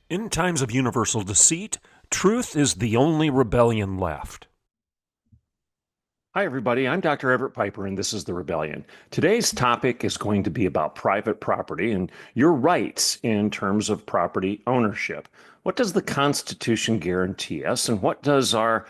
In times of universal deceit, truth is the only rebellion left. Hi, everybody. I'm Dr. Everett Piper, and this is The Rebellion. Today's topic is going to be about private property and your rights in terms of property ownership. What does the Constitution guarantee us, and what does our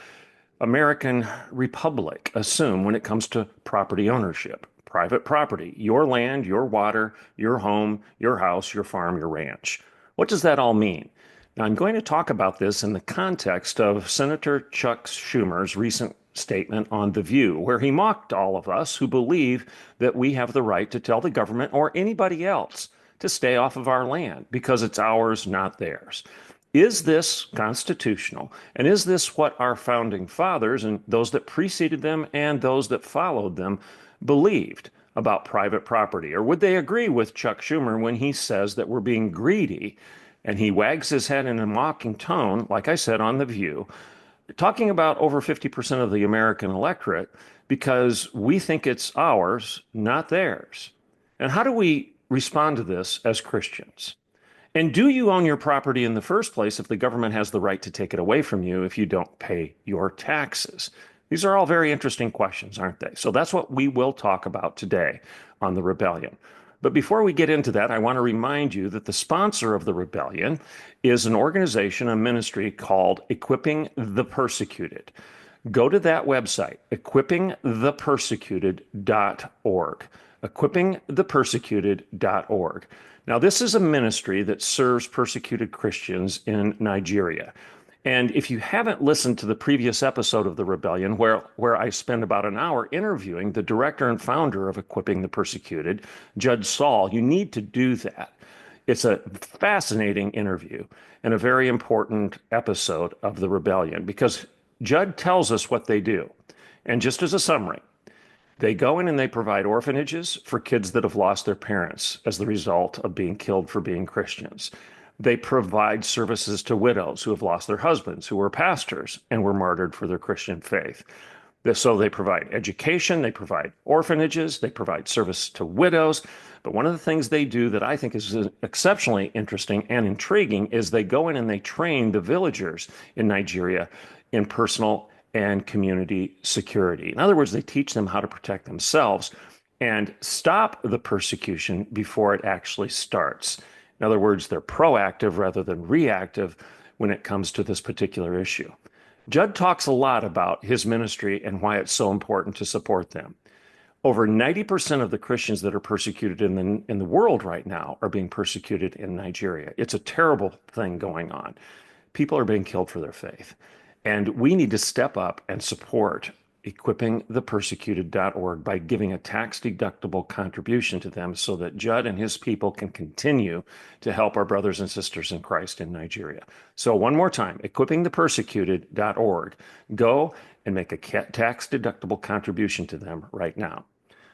American Republic assume when it comes to property ownership? Private property, your land, your water, your home, your house, your farm, your ranch. What does that all mean? Now, I'm going to talk about this in the context of Senator Chuck Schumer's recent statement on The View, where he mocked all of us who believe that we have the right to tell the government or anybody else to stay off of our land because it's ours, not theirs. Is this constitutional? And is this what our founding fathers and those that preceded them and those that followed them believed about private property? Or would they agree with Chuck Schumer when he says that we're being greedy and he wags his head in a mocking tone, like I said on The View, talking about over 50% of the American electorate because we think it's ours, not theirs? And how do we respond to this as Christians? And do you own your property in the first place if the government has the right to take it away from you if you don't pay your taxes? These are all very interesting questions, aren't they? So that's what we will talk about today on The Rebellion. But before we get into that, I want to remind you that the sponsor of The Rebellion is an organization, a ministry called Equipping the Persecuted. Go to that website, equippingthepersecuted.org. Equippingthepersecuted.org. Now, this is a ministry that serves persecuted Christians in Nigeria. And if you haven't listened to the previous episode of The Rebellion, where I spend about an hour interviewing the director and founder of Equipping the Persecuted, Judge Saul, you need to do that. It's a fascinating interview and a very important episode of The Rebellion because Judd tells us what they do. And just as a summary, they go in and they provide orphanages for kids that have lost their parents as the result of being killed for being Christians. They provide services to widows who have lost their husbands, who were pastors and were martyred for their Christian faith. So they provide education, they provide orphanages, they provide service to widows. But one of the things they do that I think is exceptionally interesting and intriguing is they go in and they train the villagers in Nigeria in personal and community security. In other words, they teach them how to protect themselves and stop the persecution before it actually starts. In other words, they're proactive rather than reactive when it comes to this particular issue. Judd talks a lot about his ministry and why it's so important to support them. Over 90% of the Christians that are persecuted in the world right now are being persecuted in Nigeria. It's a terrible thing going on. People are being killed for their faith. And we need to step up and support equippingthepersecuted.org by giving a tax-deductible contribution to them so that Judd and his people can continue to help our brothers and sisters in Christ in Nigeria. So one more time, equippingthepersecuted.org. Go and make a tax-deductible contribution to them right now.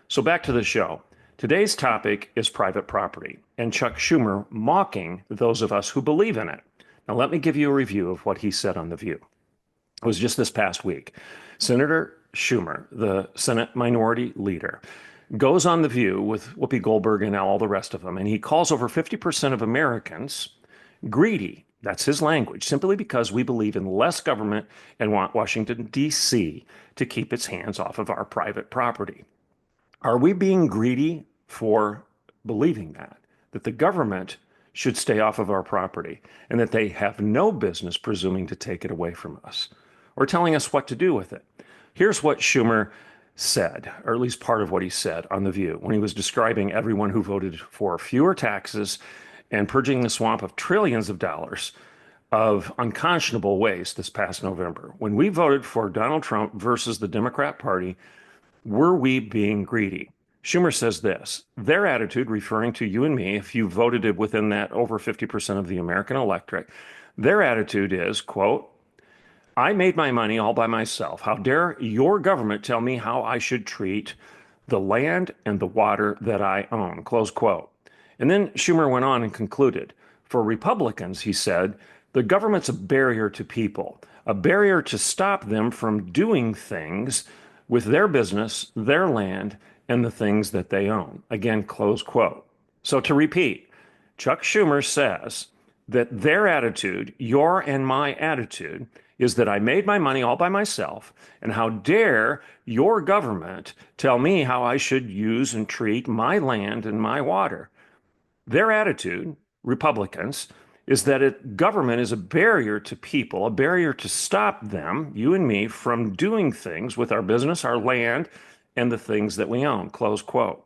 So back to the show. Today's topic is private property and Chuck Schumer mocking those of us who believe in it. Now let me give you a review of what he said on The View. It was just this past week. Senator Schumer, the Senate Minority Leader, goes on The View with Whoopi Goldberg and all the rest of them, and he calls over 50% of Americans greedy. That's his language, simply because we believe in less government and want Washington, D.C. to keep its hands off of our private property. Are we being greedy for believing that the government should stay off of our property and that they have no business presuming to take it away from us or telling us what to do with it? Here's what Schumer said, or at least part of what he said on The View when he was describing everyone who voted for fewer taxes and purging the swamp of trillions of dollars of unconscionable waste this past November. When we voted for Donald Trump versus the Democrat Party, were we being greedy? Schumer says this, their attitude, referring to you and me, if you voted within that over 50% of the American electorate, their attitude is, quote, I made my money all by myself. How dare your government tell me how I should treat the land and the water that I own, close quote. And then Schumer went on and concluded, for Republicans, he said, the government's a barrier to people, a barrier to stop them from doing things with their business, their land, and the things that they own. Again, close quote. So to repeat, Chuck Schumer says that their attitude, your and my attitude, is that I made my money all by myself, and how dare your government tell me how I should use and treat my land and my water. Their attitude, Republicans, is that government is a barrier to people, a barrier to stop them, you and me, from doing things with our business, our land, and the things that we own, close quote.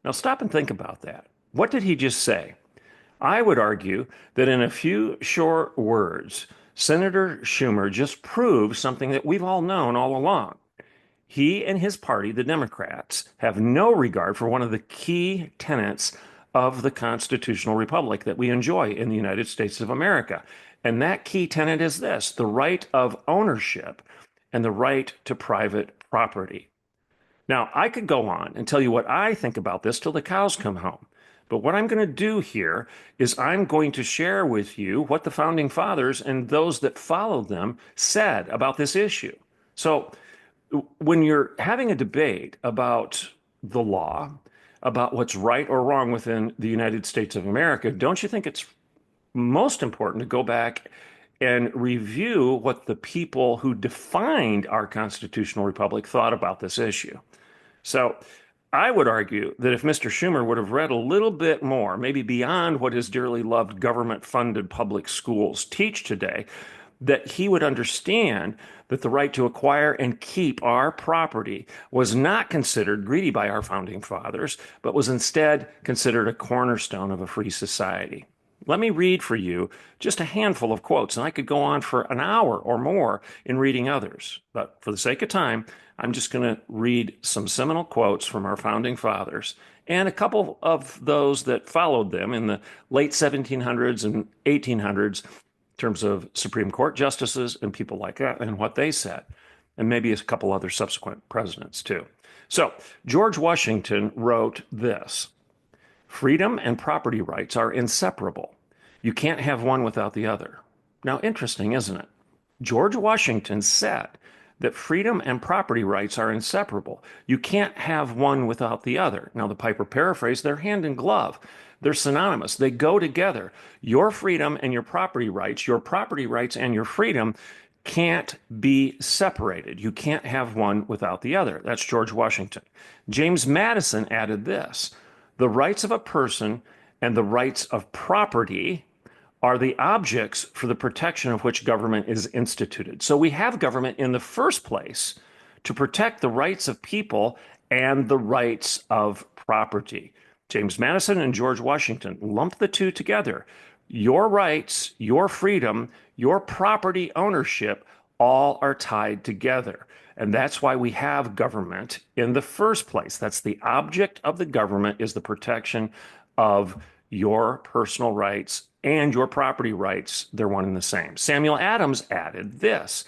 Now stop and think about that. What did he just say? I would argue that in a few short words, Senator Schumer just proved something that we've all known all along. He and his party, the Democrats, have no regard for one of the key tenets of the constitutional republic that we enjoy in the United States of America. And that key tenet is this: the right of ownership and the right to private property. Now, I could go on and tell you what I think about this till the cows come home. But what I'm going to do here is I'm going to share with you what the founding fathers and those that followed them said about this issue. So, when you're having a debate about the law, about what's right or wrong within the United States of America, don't you think it's most important to go back and review what the people who defined our constitutional republic thought about this issue? So I would argue that if Mr. Schumer would have read a little bit more, maybe beyond what his dearly loved government-funded public schools teach today, that he would understand that the right to acquire and keep our property was not considered greedy by our founding fathers, but was instead considered a cornerstone of a free society. Let me read for you just a handful of quotes, and I could go on for an hour or more in reading others. But for the sake of time, I'm just going to read some seminal quotes from our founding fathers and a couple of those that followed them in the late 1700s and 1800s in terms of Supreme Court justices and people like that and what they said, and maybe a couple other subsequent presidents too. So George Washington wrote this: freedom and property rights are inseparable. You can't have one without the other. Now, interesting, isn't it? George Washington said that freedom and property rights are inseparable. You can't have one without the other. Now, the Piper paraphrase, they're hand in glove. They're synonymous. They go together. Your freedom and your property rights and your freedom can't be separated. You can't have one without the other. That's George Washington. James Madison added this: the rights of a person and the rights of property are the objects for the protection of which government is instituted. So we have government in the first place to protect the rights of people and the rights of property. James Madison and George Washington lumped the two together. Your rights, your freedom, your property ownership all are tied together. And that's why we have government in the first place. That's the object of the government, is the protection of your personal rights and your property rights. They're one and the same. Samuel Adams added this: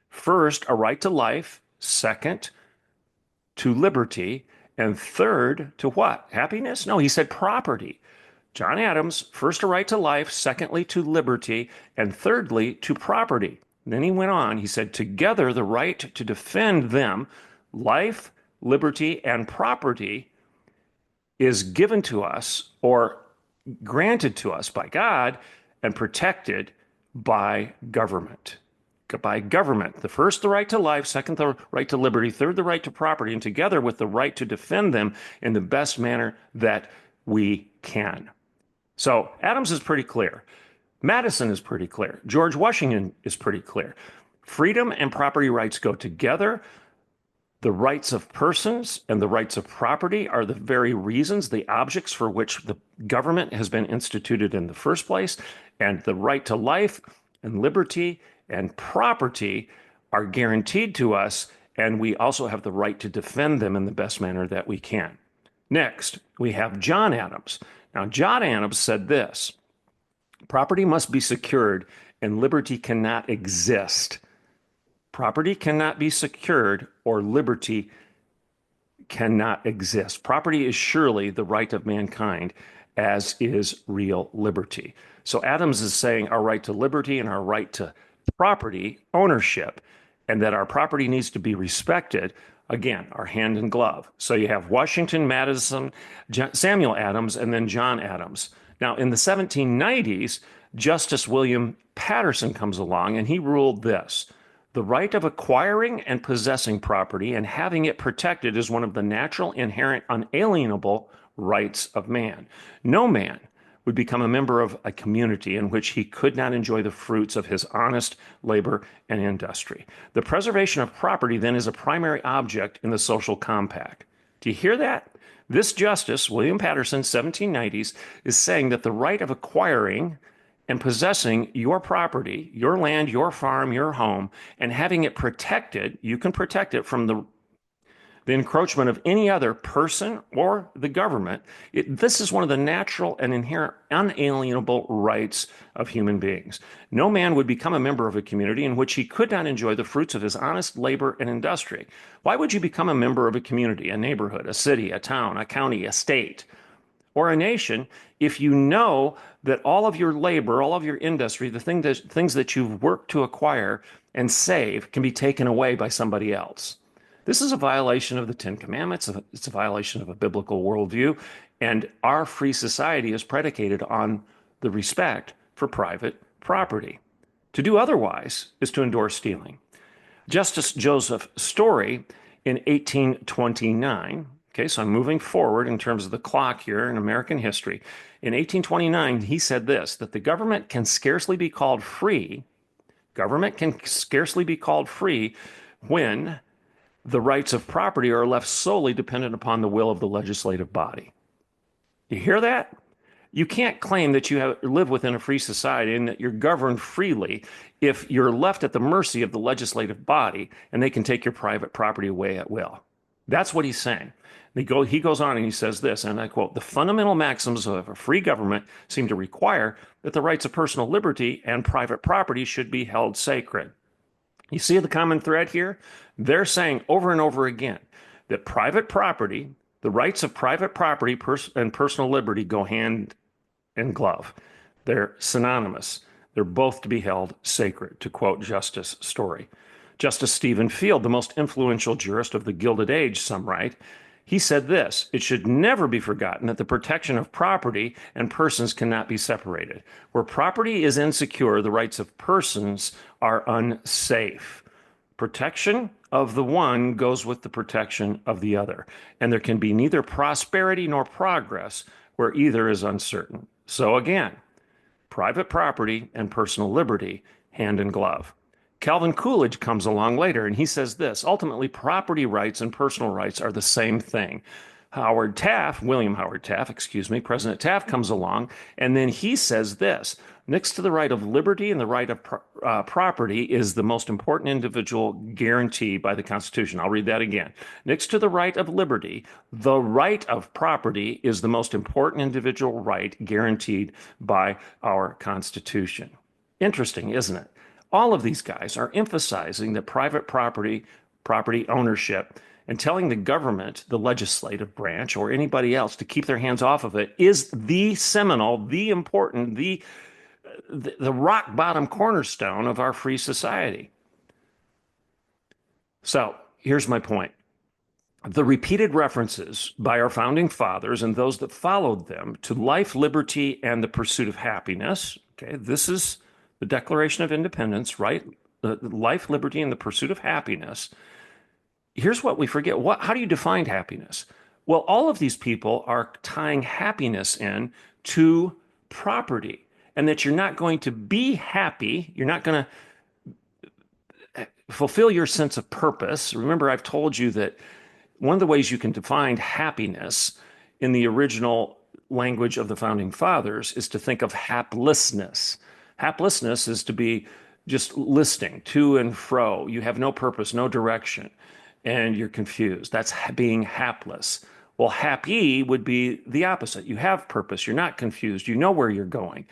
first, a right to life; second, to liberty; and third, to what? Happiness? No, he said property. John Adams: first, a right to life; secondly, to liberty; and thirdly, to property. And then he went on, he said, together the right to defend them, life, liberty, and property, is given to us or granted to us by God and protected by government. By government. The first, the right to life; second, the right to liberty; third, the right to property, and together with the right to defend them in the best manner that we can. So Adams is pretty clear. Madison is pretty clear. George Washington is pretty clear. Freedom and property rights go together. The rights of persons and the rights of property are the very reasons, the objects for which the government has been instituted in the first place. And the right to life and liberty and property are guaranteed to us, and we also have the right to defend them in the best manner that we can. Next, we have John Adams. Now, John Adams said this: property must be secured and liberty cannot exist. Property cannot be secured or liberty cannot exist. Property is surely the right of mankind, as is real liberty. So Adams is saying our right to liberty and our right to property ownership, and that our property needs to be respected, again, are hand in glove. So you have Washington, Madison, Samuel Adams, and then John Adams. Now, in the 1790s, Justice William Patterson comes along and he ruled this: the right of acquiring and possessing property and having it protected is one of the natural, inherent, unalienable rights of man. No man would become a member of a community in which he could not enjoy the fruits of his honest labor and industry. The preservation of property then is a primary object in the social compact. Do you hear that? This justice, William Patterson, 1790s, is saying that the right of acquiring and possessing your property, your land, your farm, your home, and having it protected, you can protect it from the encroachment of any other person or the government. This is one of the natural and inherent unalienable rights of human beings. No man would become a member of a community in which he could not enjoy the fruits of his honest labor and industry. Why would you become a member of a community, a neighborhood, a city, a town, a county, a state, or a nation if you know that all of your labor, all of your industry, the things that you've worked to acquire and save can be taken away by somebody else? This is a violation of the Ten Commandments. It's a violation of a biblical worldview. And our free society is predicated on the respect for private property. To do otherwise is to endorse stealing. Justice Joseph Story in 1829, okay, so I'm moving forward in terms of the clock here in American history. In 1829, he said this, that the government can scarcely be called free. Government can scarcely be called free when the rights of property are left solely dependent upon the will of the legislative body. You hear that? You can't claim that you live within a free society and that you're governed freely if you're left at the mercy of the legislative body and they can take your private property away at will. That's what he's saying. He goes on and he says this, and I quote, "The fundamental maxims of a free government seem to require that the rights of personal liberty and private property should be held sacred." You see the common thread here? They're saying over and over again that private property, the rights of private property and personal liberty go hand in glove. They're synonymous. They're both to be held sacred, to quote Justice Story. Justice Stephen Field, the most influential jurist of the Gilded Age, some write, he said this: "It should never be forgotten that the protection of property and persons cannot be separated. Where property is insecure, the rights of persons are unsafe. Protection of the one goes with the protection of the other, and there can be neither prosperity nor progress where either is uncertain." So again, private property and personal liberty, hand in glove. Calvin Coolidge comes along later and he says this: ultimately, property rights and personal rights are the same thing. William Howard Taft, President Taft comes along and then he says this: next to the right of liberty and the right of property is the most important individual guarantee by the Constitution. I'll read that again. Next to the right of liberty, the right of property is the most important individual right guaranteed by our Constitution. Interesting, isn't it? All of these guys are emphasizing that private property ownership, and telling the government, the legislative branch, or anybody else to keep their hands off of it is the seminal, the important, the rock bottom cornerstone of our free society. So here's my point. The repeated references by our founding fathers and those that followed them to life, liberty, and the pursuit of happiness, okay, this is the Declaration of Independence, right? Life, liberty, and the pursuit of happiness. Here's what we forget. How do you define happiness? Well, all of these people are tying happiness in to property, and that you're not going to be happy. You're not going to fulfill your sense of purpose. Remember, I've told you that one of the ways you can define happiness in the original language of the founding fathers is to think of haplessness. Haplessness is to be just listing to and fro. You have no purpose, no direction, and you're confused. That's being hapless. Well, happy would be the opposite. You have purpose. You're not confused. You know where you're going,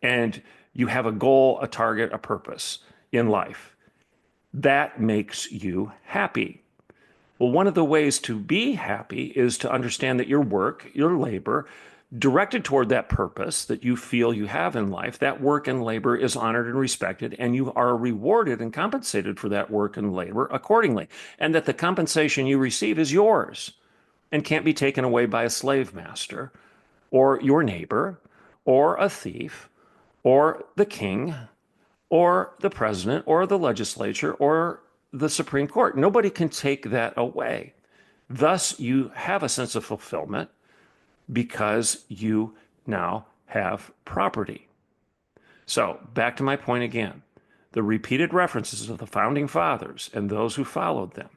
and you have a goal, a target, a purpose in life. That makes you happy. Well, one of the ways to be happy is to understand that your work, your labor, directed toward that purpose that you feel you have in life, that work and labor is honored and respected, and you are rewarded and compensated for that work and labor accordingly, and that the compensation you receive is yours and can't be taken away by a slave master or your neighbor or a thief or the king or the president or the legislature or the Supreme Court. Nobody can take that away. Thus, you have a sense of fulfillment because you now have property. So, back to my point again. The repeated references of the founding fathers and those who followed them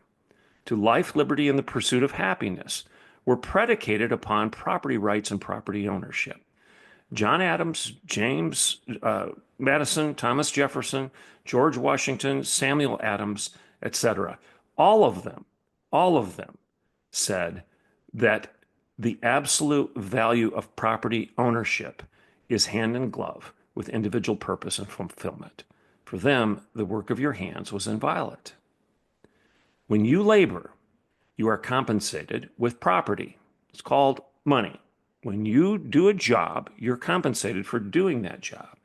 to life, liberty, and the pursuit of happiness were predicated upon property rights and property ownership. John Adams, James Madison, Thomas Jefferson, George Washington, Samuel Adams, etc. All of them said that the absolute value of property ownership is hand in glove with individual purpose and fulfillment. For them, the work of your hands was inviolate. When you labor, you are compensated with property. It's called money. When you do a job, you're compensated for doing that job.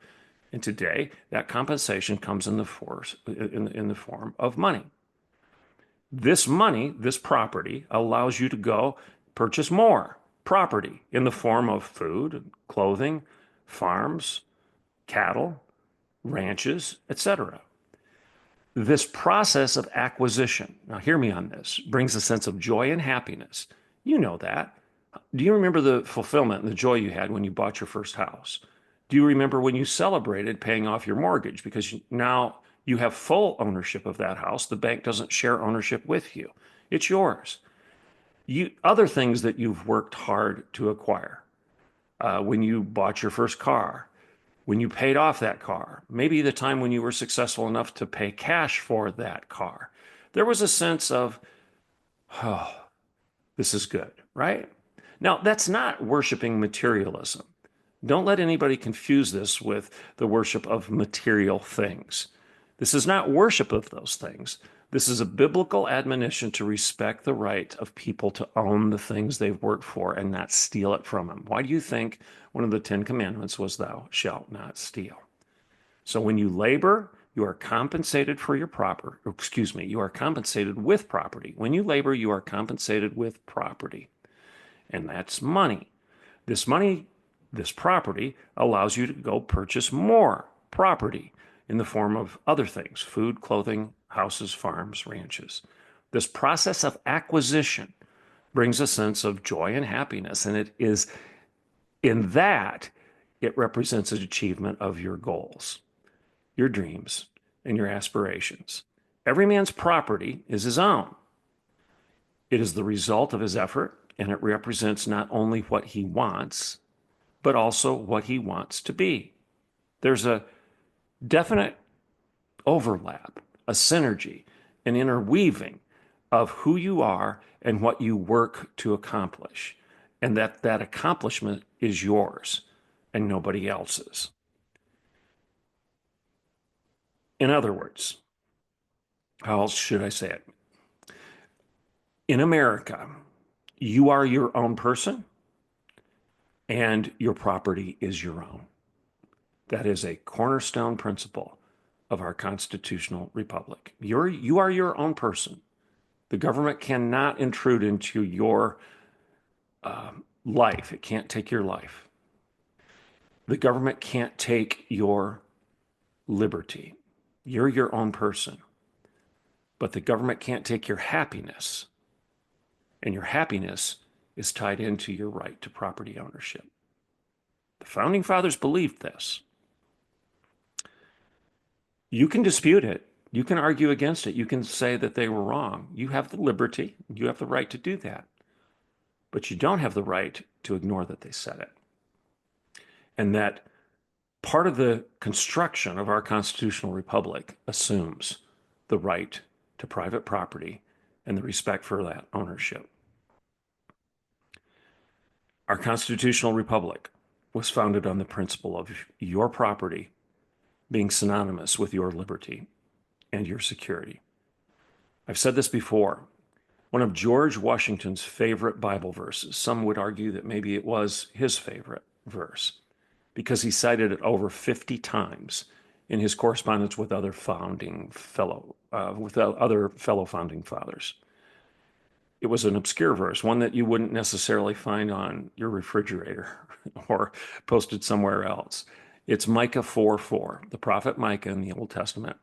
And today, that compensation comes in the form of money. This money, this property, allows you to go purchase more property in the form of food, clothing, farms, cattle, ranches, etc. This process of acquisition, now hear me on this, brings a sense of joy and happiness. You know that. Do you remember the fulfillment and the joy you had when you bought your first house? Do you remember when you celebrated paying off your mortgage because now you have full ownership of that house? The bank doesn't share ownership with you. It's yours. Other things that you've worked hard to acquire, when you bought your first car, when you paid off that car, maybe the time when you were successful enough to pay cash for that car, there was a sense of, oh, this is good, right? Now, that's not worshiping materialism. Don't let anybody confuse this with the worship of material things. This is not worship of those things. This is a biblical admonition to respect the right of people to own the things they've worked for and not steal it from them. Why do you think one of the 10 Commandments was thou shalt not steal? So when you labor, you are compensated for your you are compensated with property. When you labor, you are compensated with property. And that's money. This property allows you to go purchase more property in the form of other things: food, clothing, houses, farms, ranches. This process of acquisition brings a sense of joy and happiness, and it is in that it represents an achievement of your goals, your dreams, and your aspirations. Every man's property is his own. It is the result of his effort, and it represents not only what he wants, but also what he wants to be. There's a definite overlap, a synergy, an interweaving of who you are and what you work to accomplish, and that accomplishment is yours and nobody else's. In other words, how else should I say it? In America, you are your own person and your property is your own. That is a cornerstone principle of our constitutional republic. You are your own person. The government cannot intrude into your life. It can't take your life. The government can't take your liberty. You're your own person. But the government can't take your happiness. And your happiness is tied into your right to property ownership. The founding fathers believed this. You can dispute it. You can argue against it. You can say that they were wrong. You have the liberty. You have the right to do that. But you don't have the right to ignore that they said it. And that part of the construction of our constitutional republic assumes the right to private property and the respect for that ownership. Our constitutional republic was founded on the principle of your property being synonymous with your liberty and your security. I've said this before. One of George Washington's favorite Bible verses, some would argue that maybe it was his favorite verse, because he cited it over 50 times in his correspondence with other fellow founding fathers. It was an obscure verse, one that you wouldn't necessarily find on your refrigerator or posted somewhere else. It's Micah 4:4, the prophet Micah in the Old Testament,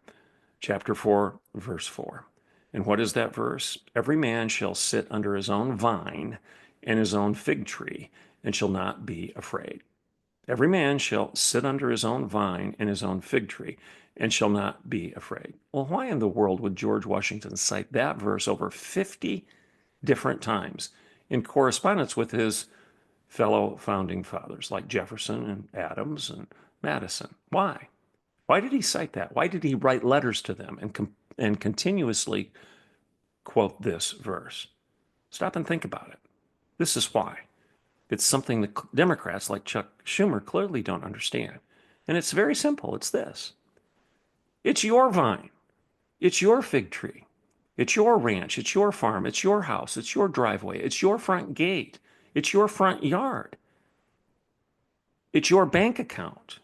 chapter 4, verse 4. And what is that verse? Every man shall sit under his own vine and his own fig tree, and shall not be afraid. Every man shall sit under his own vine and his own fig tree, and shall not be afraid. Well, why in the world would George Washington cite that verse over 50 different times in correspondence with his fellow founding fathers like Jefferson and Adams and Madison? Why? Why did he cite that? Why did he write letters to them and continuously quote this verse? Stop and think about it. This is why. It's something that Democrats like Chuck Schumer clearly don't understand. And it's very simple. It's this. It's your vine. It's your fig tree. It's your ranch. It's your farm. It's your house. It's your driveway. It's your front gate. It's your front yard. It's your bank account.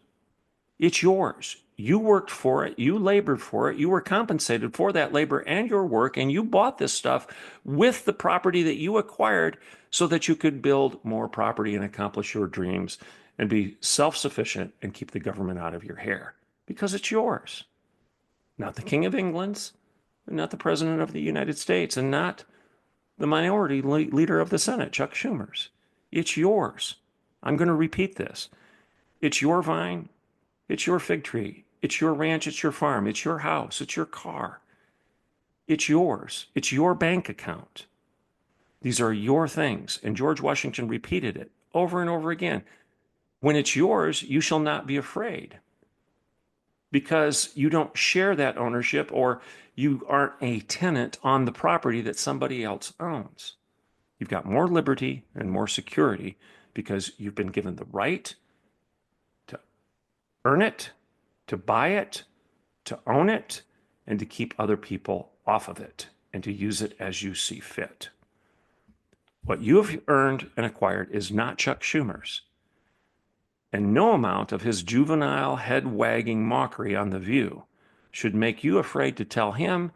It's yours. You worked for it. You labored for it. You were compensated for that labor and your work, and you bought this stuff with the property that you acquired so that you could build more property and accomplish your dreams and be self-sufficient and keep the government out of your hair because it's yours. Not the King of England's, not the President of the United States, and not the minority leader of the Senate, Chuck Schumer's. It's yours. I'm going to repeat this. It's your vine. It's your fig tree. It's your ranch. It's your farm. It's your house. It's your car. It's yours. It's your bank account. These are your things. And George Washington repeated it over and over again. When it's yours, you shall not be afraid because you don't share that ownership or you aren't a tenant on the property that somebody else owns. You've got more liberty and more security because you've been given the right to earn it, to buy it, to own it, and to keep other people off of it and to use it as you see fit. What you have earned and acquired is not Chuck Schumer's. And no amount of his juvenile head-wagging mockery on The View should make you afraid to tell him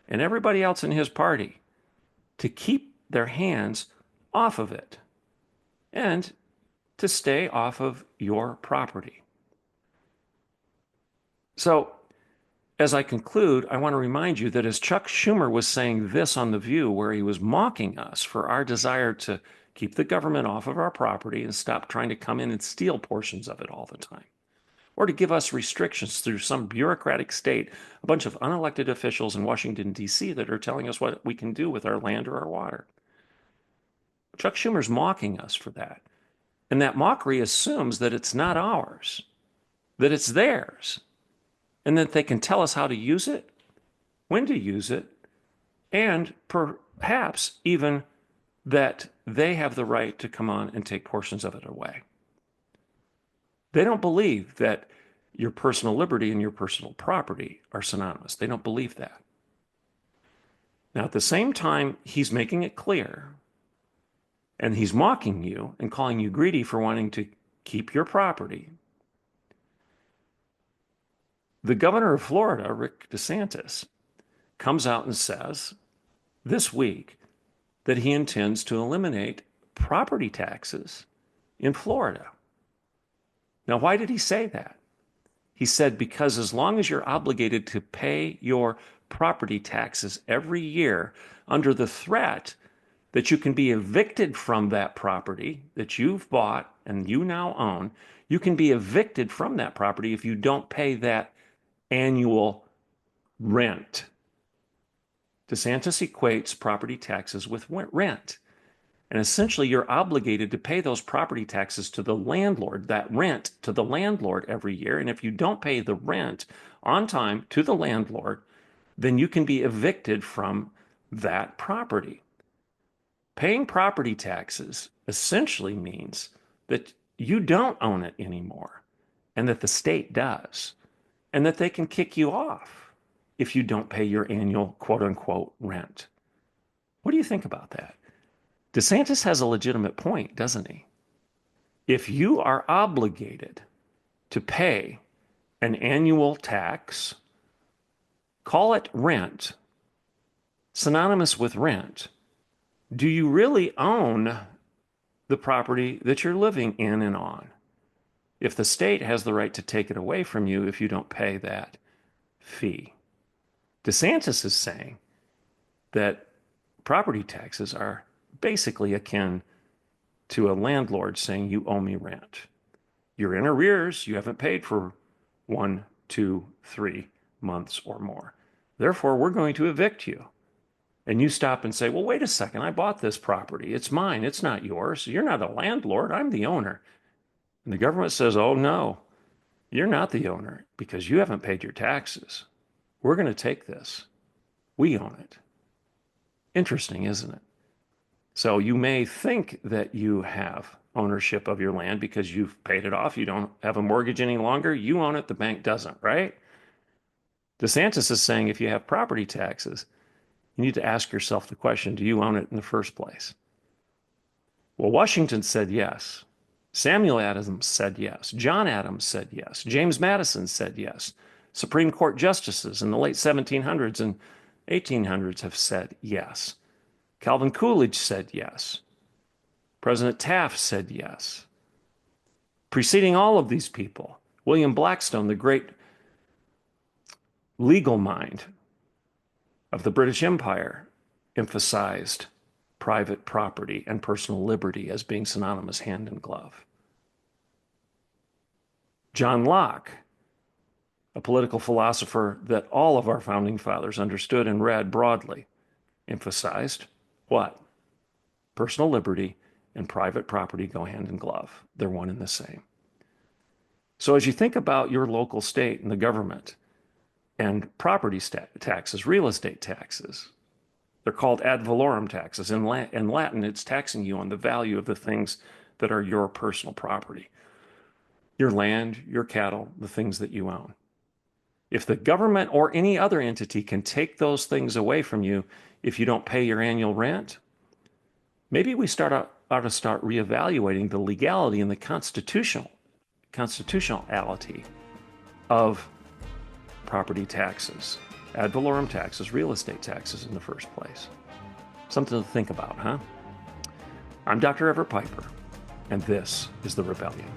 and everybody else in his party to keep their hands off of it and to stay off of your property. So, as I conclude, I want to remind you that as Chuck Schumer was saying this on The View, where he was mocking us for our desire to keep the government off of our property and stop trying to come in and steal portions of it all the time, or to give us restrictions through some bureaucratic state, a bunch of unelected officials in Washington, D.C. that are telling us what we can do with our land or our water. Chuck Schumer's mocking us for that. And that mockery assumes that it's not ours, that it's theirs, and that they can tell us how to use it, when to use it, and perhaps even that they have the right to come on and take portions of it away. They don't believe that your personal liberty and your personal property are synonymous. They don't believe that. Now, at the same time, he's making it clear, and he's mocking you and calling you greedy for wanting to keep your property. The governor of Florida, Rick DeSantis, comes out and says this week that he intends to eliminate property taxes in Florida. Now, why did he say that? He said because as long as you're obligated to pay your property taxes every year under the threat that you can be evicted from that property that you've bought and you now own, you can be evicted from that property if you don't pay that annual rent. DeSantis equates property taxes with rent. And essentially, you're obligated to pay those property taxes to the landlord, that rent to the landlord every year. And if you don't pay the rent on time to the landlord, then you can be evicted from that property. Paying property taxes essentially means that you don't own it anymore and that the state does, and that they can kick you off if you don't pay your annual quote unquote rent. What do you think about that? DeSantis has a legitimate point, doesn't he? If you are obligated to pay an annual tax, call it rent, synonymous with rent, do you really own the property that you're living in and on? if the state has the right to take it away from you if you don't pay that fee. DeSantis is saying that property taxes are basically akin to a landlord saying, you owe me rent. You're in arrears. You haven't paid for 1, 2, 3 months or more. Therefore, we're going to evict you. And you stop and say, well, wait a second. I bought this property. It's mine. It's not yours. You're not a landlord. I'm the owner. And the government says, oh, no, you're not the owner because you haven't paid your taxes. We're going to take this. We own it. Interesting, isn't it? So you may think that you have ownership of your land because you've paid it off. You don't have a mortgage any longer. You own it. The bank doesn't, right? DeSantis is saying if you have property taxes, you need to ask yourself the question, do you own it in the first place? Well, Washington said yes. Samuel Adams said yes. John Adams said yes. James Madison said yes. Supreme Court justices in the late 1700s and 1800s have said yes. Calvin Coolidge said yes. President Taft said yes. Preceding all of these people, William Blackstone, the great legal mind of the British Empire, emphasized private property and personal liberty as being synonymous hand in glove. John Locke, a political philosopher that all of our founding fathers understood and read broadly, emphasized what? Personal liberty and private property go hand in glove. They're one and the same. So as you think about your local state and the government and property taxes, real estate taxes, they're called ad valorem taxes. In Latin, it's taxing you on the value of the things that are your personal property. Your land, your cattle, the things that you own. If the government or any other entity can take those things away from you if you don't pay your annual rent, maybe we ought to start reevaluating the legality and the constitutionality of property taxes, ad valorem taxes, real estate taxes in the first place. Something to think about, huh? I'm Dr. Everett Piper, and this is The Rebellion.